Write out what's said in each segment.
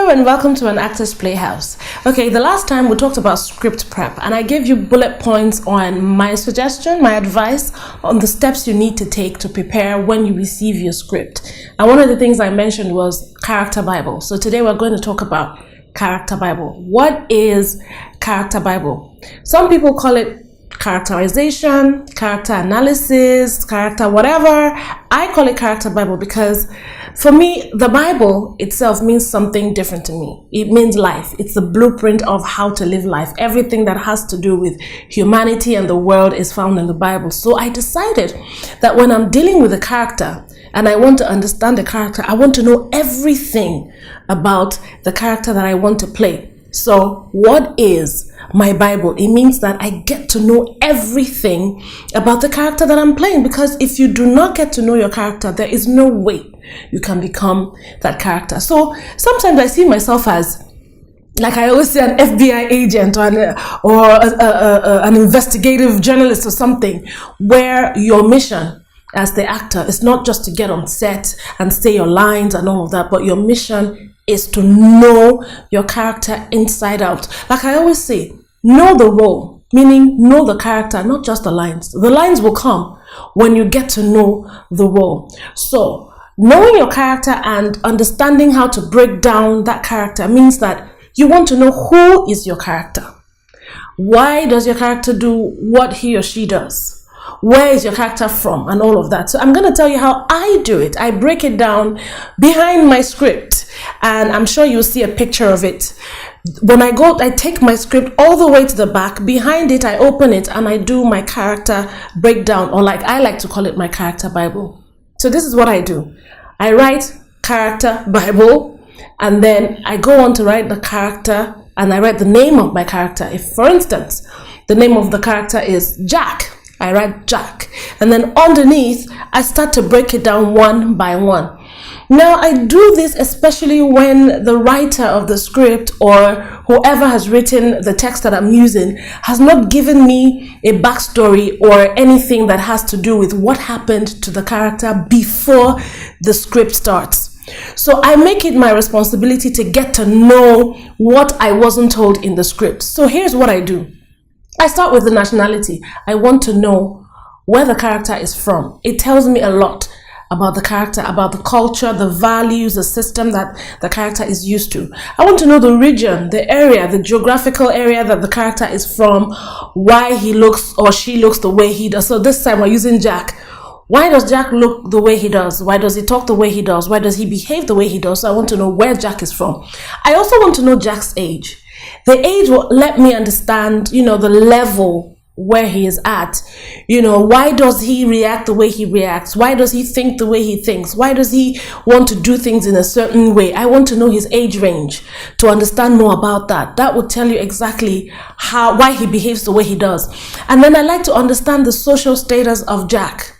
Hello and welcome to An Actors Playhouse. Okay, the last time we talked about script prep and I gave you bullet points on my suggestion, my advice on the steps you need to take to prepare when you receive your script. And one of the things I mentioned was character Bible. So today we're going to talk about character Bible. What is character Bible? Some people call it characterization, character analysis, character whatever. I call it character Bible because for me, the Bible itself means something different to me. It means life. It's the blueprint of how to live life. Everything that has to do with humanity and the world is found in the Bible. So I decided that when I'm dealing with a character and I want to understand the character, I want to know everything about the character that I want to play. So what is my Bible? It means that I get to know everything about the character that I'm playing, because if you do not get to know your character, there is no way you can become that character. So sometimes I see myself as, like I always say, an FBI agent or an investigative journalist or something, where your mission as the actor is not just to get on set and say your lines and all of that, but your mission is to know your character inside out. Like I always say, know the role, meaning know the character, not just the lines. The lines will come when you get to know the role. So knowing your character and understanding how to break down that character means that you want to know who is your character. Why does your character do what he or she does? Where is your character from, and all of that. So I'm going to tell you how I do it. I break it down behind my script, and I'm sure you'll see a picture of it. When I take my script all the way to the back. Behind it, I open it and I do my character breakdown, or like I like to call it, my character Bible. So this is what I do. I write character Bible, and then I go on to write the character, and I write the name of my character. If, for instance, the name of the character is Jack, I write Jack, and then underneath I start to break it down one by one. Now I do this especially when the writer of the script or whoever has written the text that I'm using has not given me a backstory or anything that has to do with what happened to the character before the script starts. So I make it my responsibility to get to know what I wasn't told in the script. So here's what I do. I start with the nationality. I want to know where the character is from. It tells me a lot about the character, about the culture, the values, the system that the character is used to. I want to know the region, the area, the geographical area that the character is from, why he looks or she looks the way he does. So this time we're using Jack. Why does Jack look the way he does? Why does he talk the way he does? Why does he behave the way he does? So I want to know where Jack is from. I also want to know Jack's age. The age will let me understand, the level where he is at. Why does he react the way he reacts? Why does he think the way he thinks? Why does he want to do things in a certain way? I want to know his age range to understand more about that. That will tell you exactly why he behaves the way he does. And then I like to understand the social status of Jack.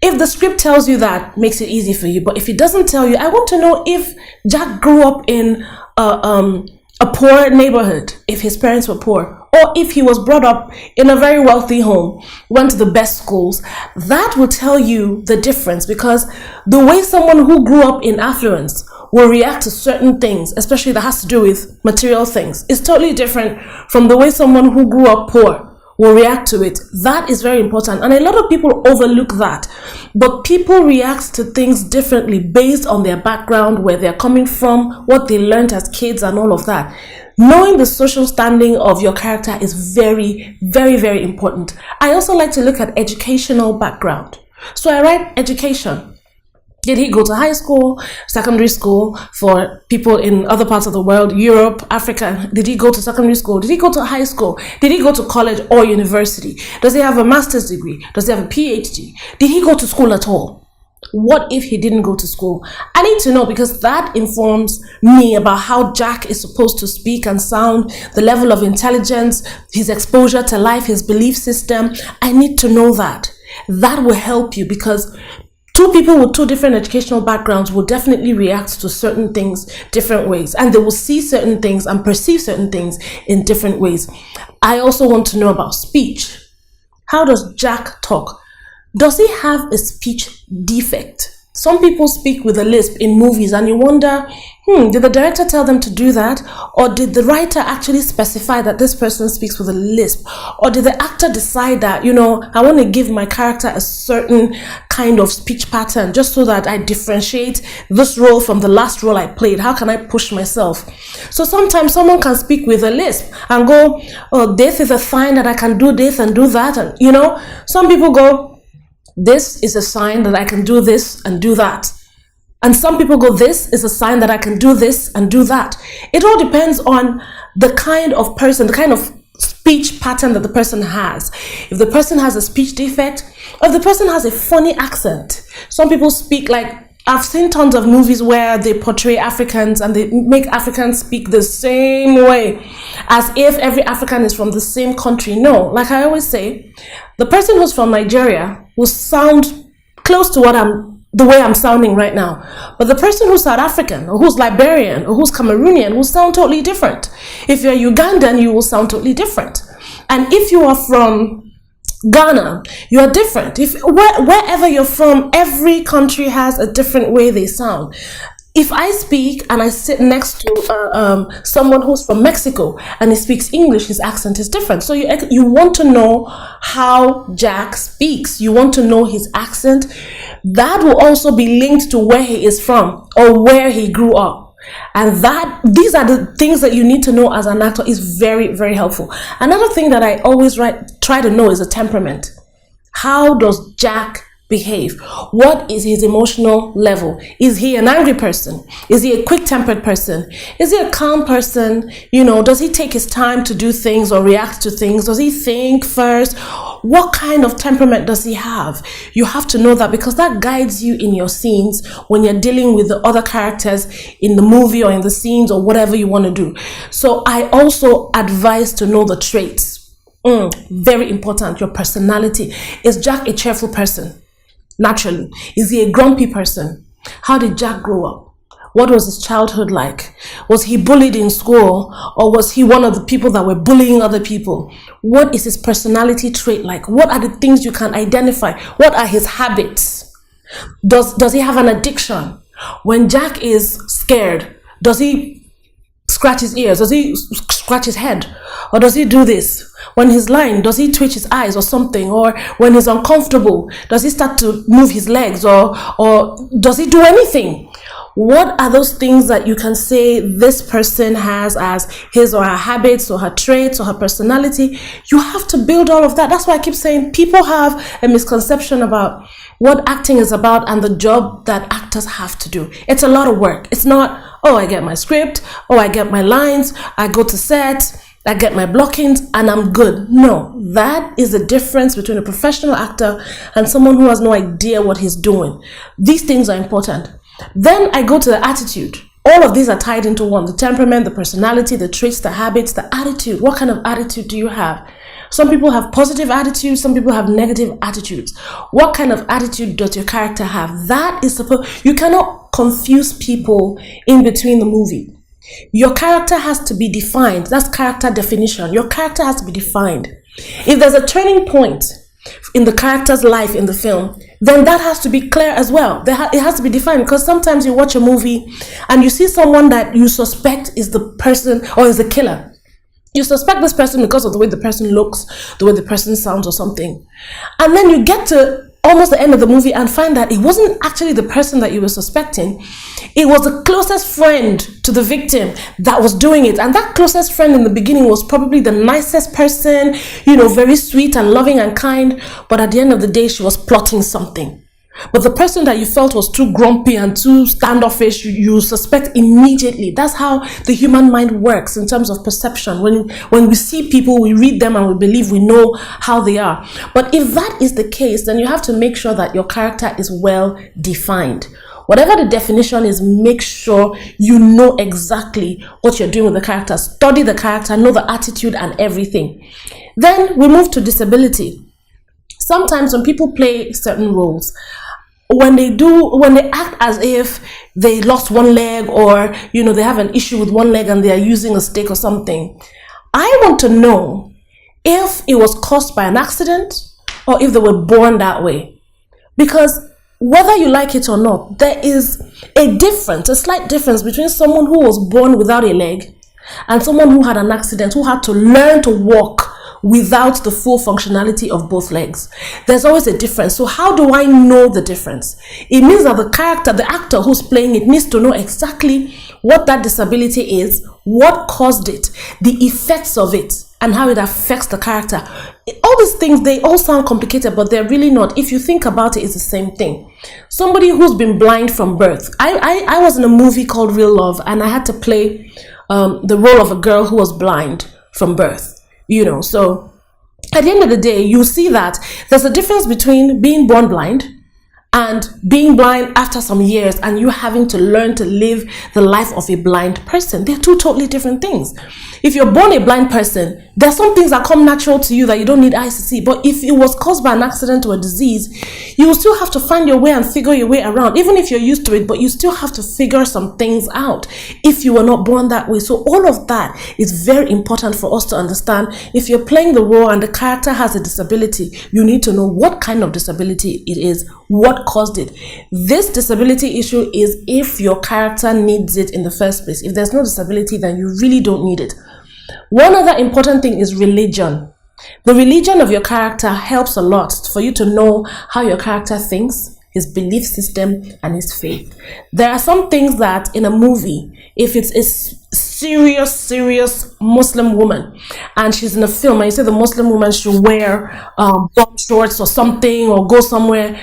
If the script tells you that, makes it easy for you. But if it doesn't tell you, I want to know if Jack grew up in a poor neighborhood, if his parents were poor, or if he was brought up in a very wealthy home, went to the best schools. That will tell you the difference, because the way someone who grew up in affluence will react to certain things, especially that has to do with material things, is totally different from the way someone who grew up poor will react to it. That is very important, and a lot of people overlook that. But people react to things differently based on their background, where they're coming from, what they learned as kids, and all of that. Knowing the social standing of your character is very, very, very important. I also like to look at educational background. So I write education. Did he go to high school, secondary school? For people in other parts of the world, Europe, Africa, did he go to secondary school? Did he go to high school? Did he go to college or university? Does he have a master's degree? Does he have a PhD? Did he go to school at all? What if he didn't go to school? I need to know, because that informs me about how Jack is supposed to speak and sound, the level of intelligence, his exposure to life, his belief system. I need to know that. That will help you, because two people with two different educational backgrounds will definitely react to certain things different ways, and they will see certain things and perceive certain things in different ways. I also want to know about speech. How does Jack talk? Does he have a speech defect? Some people speak with a lisp in movies, and you wonder, did the director tell them to do that? Or did the writer actually specify that this person speaks with a lisp? Or did the actor decide that, I want to give my character a certain kind of speech pattern just so that I differentiate this role from the last role I played? How can I push myself? So sometimes someone can speak with a lisp and go, oh, this is a sign that I can do this and do that. And, some people go, this is a sign that I can do this and do that. And some people go, this is a sign that I can do this and do that. It all depends on the kind of person, the kind of speech pattern that the person has. If the person has a speech defect, or if the person has a funny accent. Some people speak like, I've seen tons of movies where they portray Africans and they make Africans speak the same way, as if every African is from the same country. No, like I always say, the person who's from Nigeria will sound close to the way I'm sounding right now. But the person who's South African, or who's Liberian, or who's Cameroonian will sound totally different. If you're Ugandan, you will sound totally different. And if you are from Ghana, you are different. Wherever you're from, every country has a different way they sound. If I speak and I sit next to someone who's from Mexico and he speaks English, his accent is different. So you want to know how Jack speaks. You want to know his accent. That will also be linked to where he is from or where he grew up. And these are the things that you need to know as an actor. Is very, very helpful. Another thing that I always try to know is a temperament. How does Jack behave? What is his emotional level? Is he an angry person? Is he a quick-tempered person? Is he a calm person? Does he take his time to do things or react to things? Does he think first? What kind of temperament does he have? You have to know that, because that guides you in your scenes when you're dealing with the other characters in the movie or in the scenes or whatever you want to do. So I also advise to know the traits. Very important. Your personality. Is Jack a cheerful person? Naturally. Is he a grumpy person? How did Jack grow up? What was his childhood like? Was he bullied in school, or was he one of the people that were bullying other people? What is his personality trait like? What are the things you can identify? What are his habits? Does he have an addiction? When Jack is scared, does he scratch his ears? Does he scratch his head? Or does he do this? When he's lying, does he twitch his eyes or something? Or when he's uncomfortable, does he start to move his legs? Or does he do anything? What are those things that you can say this person has as his or her habits or her traits or her personality? You have to build all of that. That's why I keep saying people have a misconception about what acting is about and the job that actors have to do. It's a lot of work. It's not, oh, I get my script, oh, I get my lines, I go to set, I get my blockings, and I'm good. No, that is the difference between a professional actor and someone who has no idea what he's doing. These things are important. Then I go to the attitude. All of these are tied into one: the temperament, the personality, the traits, the habits, the attitude. What kind of attitude do you have? Some people have positive attitudes, some people have negative attitudes. What kind of attitude does your character have? That is you cannot confuse people in between the movie. Your character has to be defined. That's character definition. Your character has to be defined. If there's a turning point in the character's life in the film, then that has to be clear as well. It has to be defined, because sometimes you watch a movie and you see someone that you suspect is the person or is the killer. You suspect this person because of the way the person looks, the way the person sounds or something. And then you get to almost the end of the movie and find that it wasn't actually the person that you were suspecting. It was the closest friend to the victim that was doing it. And that closest friend in the beginning was probably the nicest person, very sweet and loving and kind. But at the end of the day, she was plotting something. But the person that you felt was too grumpy and too standoffish, you suspect immediately. That's how the human mind works in terms of perception. When we see people, we read them and we believe we know how they are. But if that is the case, then you have to make sure that your character is well defined. Whatever the definition is, make sure you know exactly what you're doing with the character. Study the character, know the attitude and everything. Then we move to disability. Sometimes when people play certain roles, when they act as if they lost one leg, or they have an issue with one leg and they are using a stick or something, I want to know if it was caused by an accident or if they were born that way. Because whether you like it or not, there is a difference, a slight difference between someone who was born without a leg and someone who had an accident, who had to learn to walk without the full functionality of both legs. There's always a difference. So how do I know the difference? It means that the character, the actor who's playing it, needs to know exactly what that disability is, what caused it, the effects of it, and how it affects the character. All these things, they all sound complicated, but they're really not. If you think about it, it's the same thing. Somebody who's been blind from birth. I was in a movie called Real Love, and I had to play the role of a girl who was blind from birth. So at the end of the day, you see that there's a difference between being born blind and being blind after some years and you having to learn to live the life of a blind person. They're two totally different things. If you're born a blind person, there's some things that come natural to you that you don't need eyes to see. But if it was caused by an accident or a disease, you will still have to find your way and figure your way around, even if you're used to it, but you still have to figure some things out if you were not born that way. So all of that is very important for us to understand. If you're playing the role and the character has a disability, you need to know what kind of disability it is, what caused it. This disability issue is if your character needs it in the first place. If there's no disability, then you really don't need it. One other important thing is religion. The religion of your character helps a lot for you to know how your character thinks, his belief system, and his faith. There are some things that in a movie, if it's a serious Muslim woman and she's in a film and you say the Muslim woman should wear bob shorts or something or go somewhere,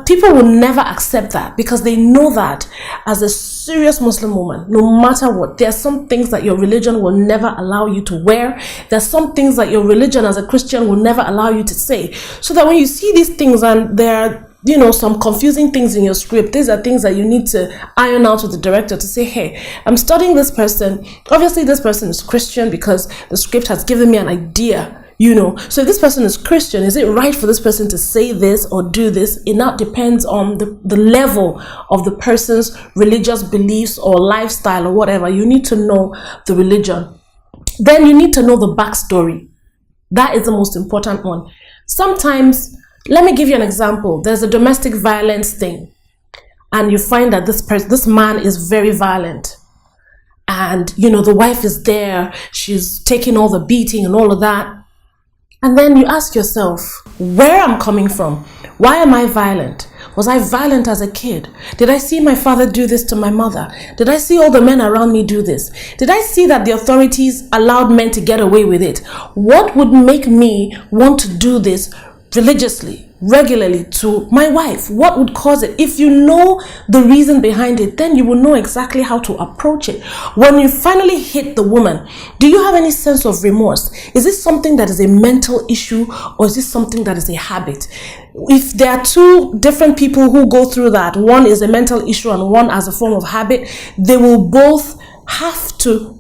people will never accept that because they know that as a serious Muslim woman, no matter what, there are some things that your religion will never allow you to wear. There's some things that your religion as a Christian will never allow you to say. So that when you see these things and there are some confusing things in your script, these are things that you need to iron out with the director to say, hey, I'm studying this person. Obviously, this person is Christian because the script has given me an idea, So if this person is Christian, is it right for this person to say this or do this? It now depends on the level of the person's religious beliefs or lifestyle or whatever. You need to know the religion. Then you need to know the backstory. That is the most important one. Sometimes, let me give you an example. There's a domestic violence thing, and you find that this man is very violent, and the wife is there. She's taking all the beating and all of that, and then you ask yourself, where I'm coming from? Why am I violent? Was I violent as a kid? Did I see my father do this to my mother? Did I see all the men around me do this? Did I see that the authorities allowed men to get away with it? What would make me want to do this religiously, regularly to my wife? What would cause it? If you know the reason behind it, then you will know exactly how to approach it. When you finally hit the woman, do you have any sense of remorse? Is this something that is a mental issue or is this something that is a habit? If there are two different people who go through that, one is a mental issue and one as a form of habit, they will both have to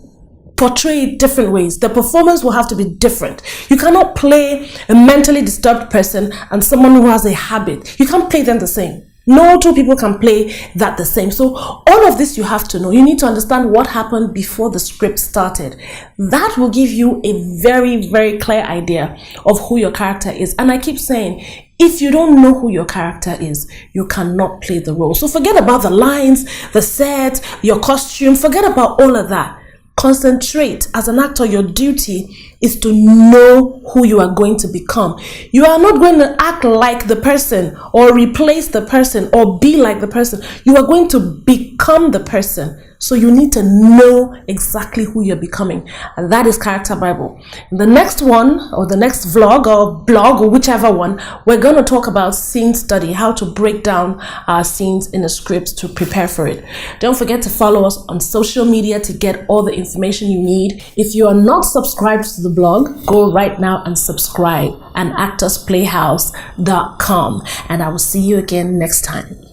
portray it different ways. The performance will have to be different. You cannot play a mentally disturbed person and someone who has a habit. You can't play them the same. No two people can play that the same. So all of this you have to know. You need to understand what happened before the script started. That will give you a very, very clear idea of who your character is. And I keep saying, if you don't know who your character is, you cannot play the role. So forget about the lines, the set, your costume. Forget about all of that. Concentrate. As an actor, your duty is to know who you are going to become. You are not going to act like the person or replace the person or be like the person. You are going to become the person. So you need to know exactly who you're becoming. And that is Character Bible. In the next one, or the next vlog or blog or whichever one, we're going to talk about scene study, how to break down our scenes in a script to prepare for it. Don't forget to follow us on social media to get all the information you need. If you are not subscribed to the blog, go right now and subscribe. An actorsplayhouse.com. And I will see you again next time.